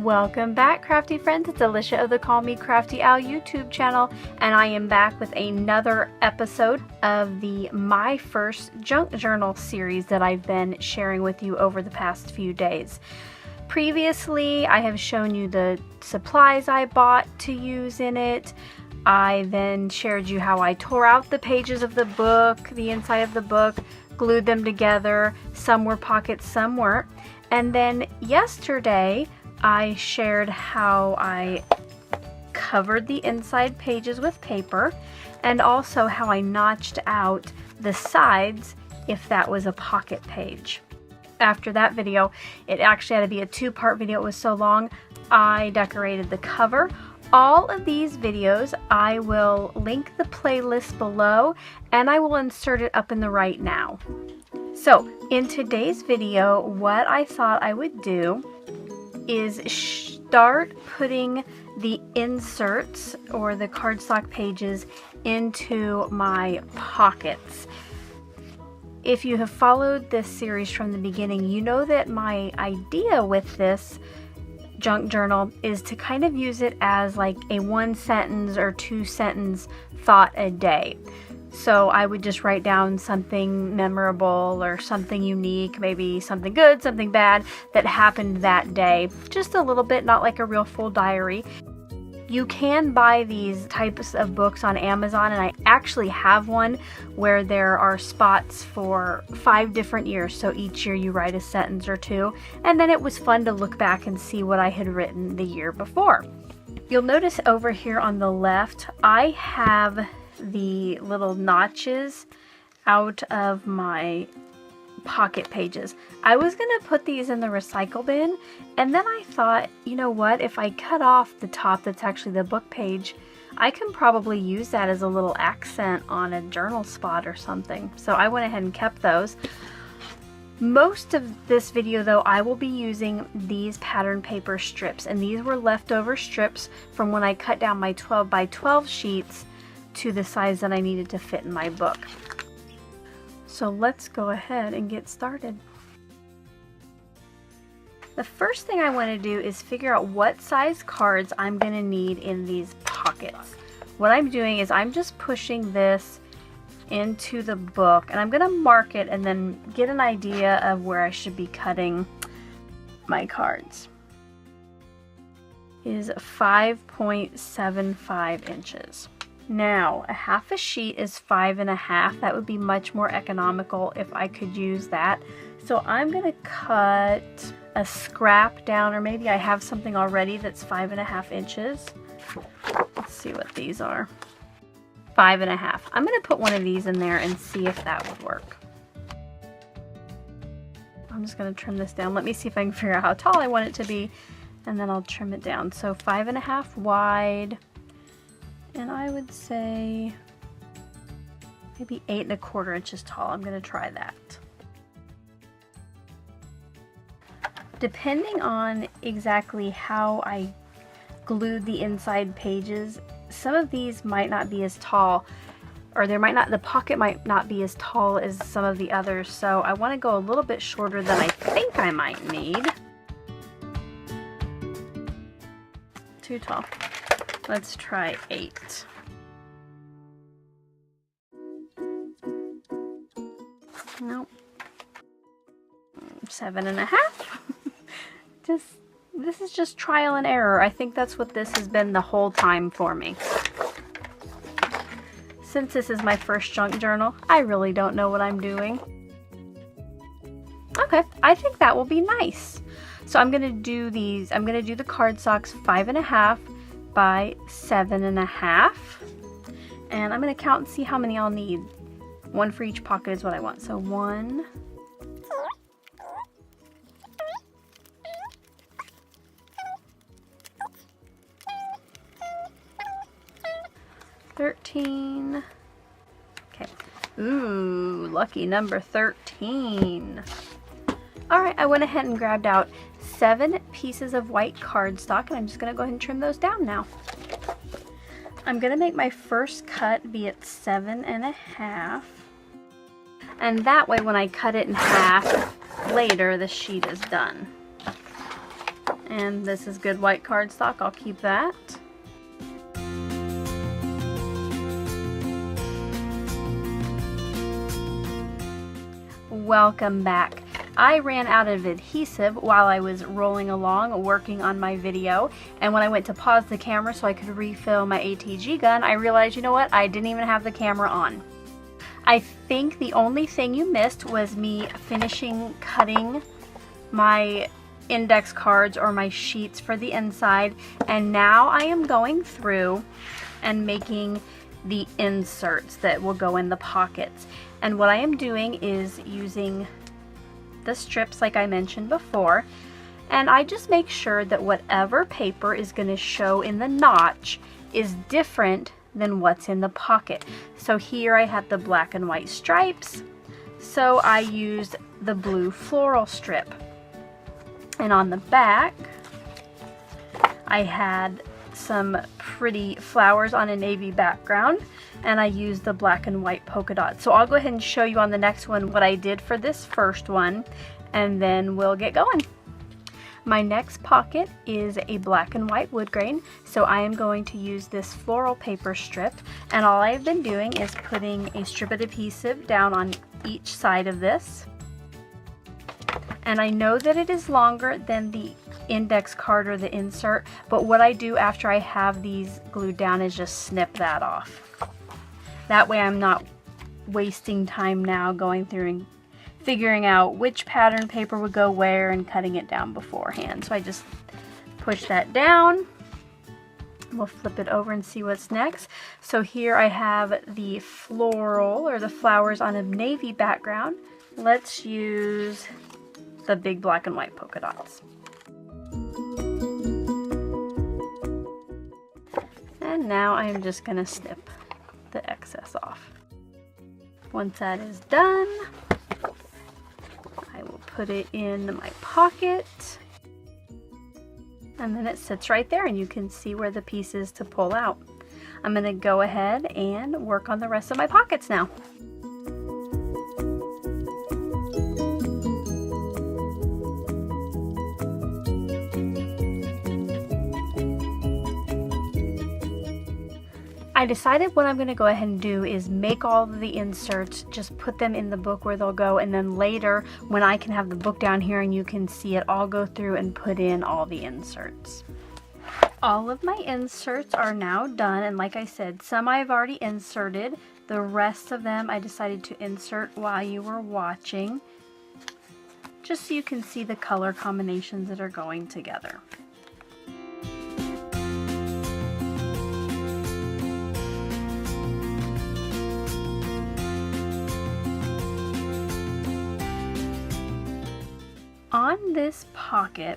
Welcome back, crafty friends. It's Alicia of the Call Me Crafty Al YouTube channel, and I am back with another episode of the My First Junk Journal series that I've been sharing with you over the past few days. Previously, I have shown you the supplies I bought to use in it. I then shared you how I tore out the pages of the book, the inside of the book, glued them together. Some were pockets, some weren't. And then yesterday, I shared how I covered the inside pages with paper and also how I notched out the sides if that was a pocket page. After that video, it actually had to be a two-part video. It was so long, I decorated the cover. All of these videos, I will link the playlist below and I will insert it up in the right now. So in today's video, what I thought I would do is start putting the inserts or the cardstock pages into my pockets. If you have followed this series from the beginning, you know that my idea with this junk journal is to kind of use it as like a 1 sentence or 2 sentence thought a day. So I would just write down something memorable or something unique, maybe something good, something bad that happened that day. Just a little bit, not like a real full diary. You can buy these types of books on Amazon, and I actually have one where there are spots for 5 different years. So each year you write a sentence or 2, and then it was fun to look back and see what I had written the year before. You'll notice over here on the left, I have the little notches out of my pocket pages. I was gonna put these in the recycle bin, and then I thought, you know what, if I cut off the top that's actually the book page, I can probably use that as a little accent on a journal spot or something. So I went ahead and kept those. Most of this video though, I will be using these pattern paper strips, and these were leftover strips from when I cut down my 12 by 12 sheets to the size that I needed to fit in my book. So let's go ahead and get started. The first thing I want to do is figure out what size cards I'm going to need in these pockets. What I'm doing is I'm just pushing this into the book, and I'm going to mark it and then get an idea of where I should be cutting my cards. It is 5.75 inches. Now, a half a sheet is 5.5. That would be much more economical if I could use that. So I'm going to cut a scrap down, or maybe I have something already that's 5.5 inches. Let's see what these are. 5.5. I'm going to put one of these in there and see if that would work. I'm just going to trim this down. Let me see if I can figure out how tall I want it to be, and then I'll trim it down. So 5.5 wide. And I would say maybe 8.25 inches tall. I'm going to try that. Depending on exactly how I glued the inside pages, some of these might not be as tall, or the pocket might not be as tall as some of the others. So I want to go a little bit shorter than I think I might need. Too tall. Let's try 8. Nope. 7.5. This is just trial and error. I think that's what this has been the whole time for me. Since this is my first junk journal, I really don't know what I'm doing. Okay, I think that will be nice. So I'm gonna do these. I'm gonna do the cardstocks 5.5 by 7.5, and I'm going to count and see how many I'll need. 1 for each pocket is what I want. So 1, 13. Okay. Ooh, lucky number 13. All right, I went ahead and grabbed out 7 pieces of white cardstock, and I'm just going to go ahead and trim those down now. I'm going to make my first cut be at 7.5, and that way when I cut it in half later, the sheet is done. And this is good white cardstock. I'll keep that. Welcome back. I ran out of adhesive while I was rolling along working on my video, and when I went to pause the camera so I could refill my ATG gun, I realized, you know what, I didn't even have the camera on. I think the only thing you missed was me finishing cutting my index cards or my sheets for the inside, and now I am going through and making the inserts that will go in the pockets. And what I am doing is using the strips like I mentioned before, and I just make sure that whatever paper is going to show in the notch is different than what's in the pocket. So here I have the black and white stripes, so I used the blue floral strip. And on the back, I had some pretty flowers on a navy background, and I used the black and white polka dots. So I'll go ahead and show you on the next one what I did for this first one, and then we'll get going. My next pocket is a black and white wood grain, so I am going to use this floral paper strip, and all I've been doing is putting a strip of adhesive down on each side of this. And I know that it is longer than the index card or the insert, but what I do after I have these glued down is just snip that off. That way I'm not wasting time now going through and figuring out which pattern paper would go where and cutting it down beforehand. So I just push that down. We'll flip it over and see what's next. So here I have the floral or the flowers on a navy background. Let's use the big black and white polka dots. And now I'm just going to snip the excess off. Once that is done, I will put it in my pocket. And then it sits right there and you can see where the piece is to pull out. I'm going to go ahead and work on the rest of my pockets now. I decided what I'm going to go ahead and do is make all of the inserts, just put them in the book where they'll go, and then later when I can have the book down here and you can see it, I'll go through and put in all the inserts. All of my inserts are now done, and like I said, some I've already inserted. The rest of them I decided to insert while you were watching, just so you can see the color combinations that are going together. On this pocket,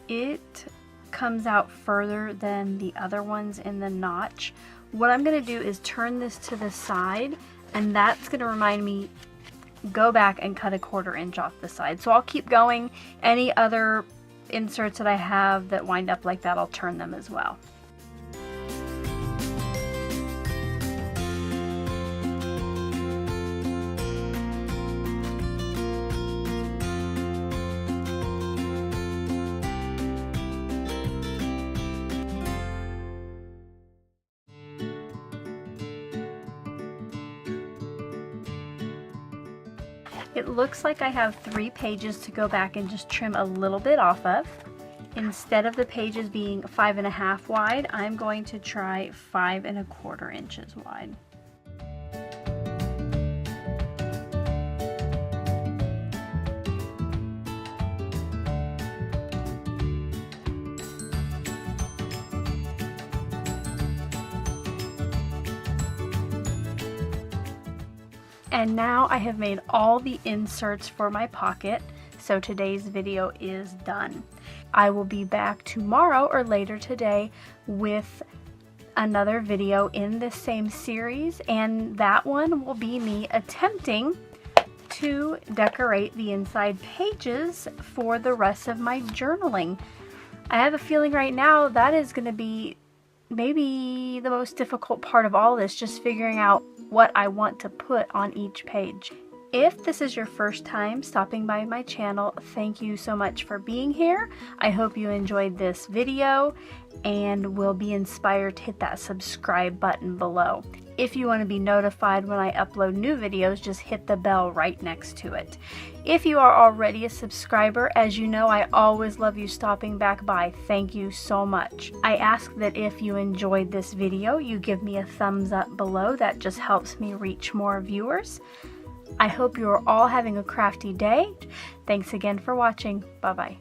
it comes out further than the other ones in the notch. What I'm going to do is turn this to the side, and that's going to remind me go back and cut a 1/4 inch off the side. So I'll keep going. Any other inserts that I have that wind up like that, I'll turn them as well. It looks like I have 3 pages to go back and just trim a little bit off of. Instead of the pages being 5.5 wide, I'm going to try 5.25 inches wide. And now I have made all the inserts for my pocket, so today's video is done. I will be back tomorrow or later today with another video in this same series, and that one will be me attempting to decorate the inside pages for the rest of my journaling. I have a feeling right now that is going to be maybe the most difficult part of all this, just figuring out what I want to put on each page. If this is your first time stopping by my channel, thank you so much for being here. I hope you enjoyed this video and will be inspired to hit that subscribe button below. If you want to be notified when I upload new videos, just hit the bell right next to it. If you are already a subscriber, as you know, I always love you stopping back by. Thank you so much. I ask that if you enjoyed this video, you give me a thumbs up below. That just helps me reach more viewers. I hope you are all having a crafty day. Thanks again for watching. Bye-bye.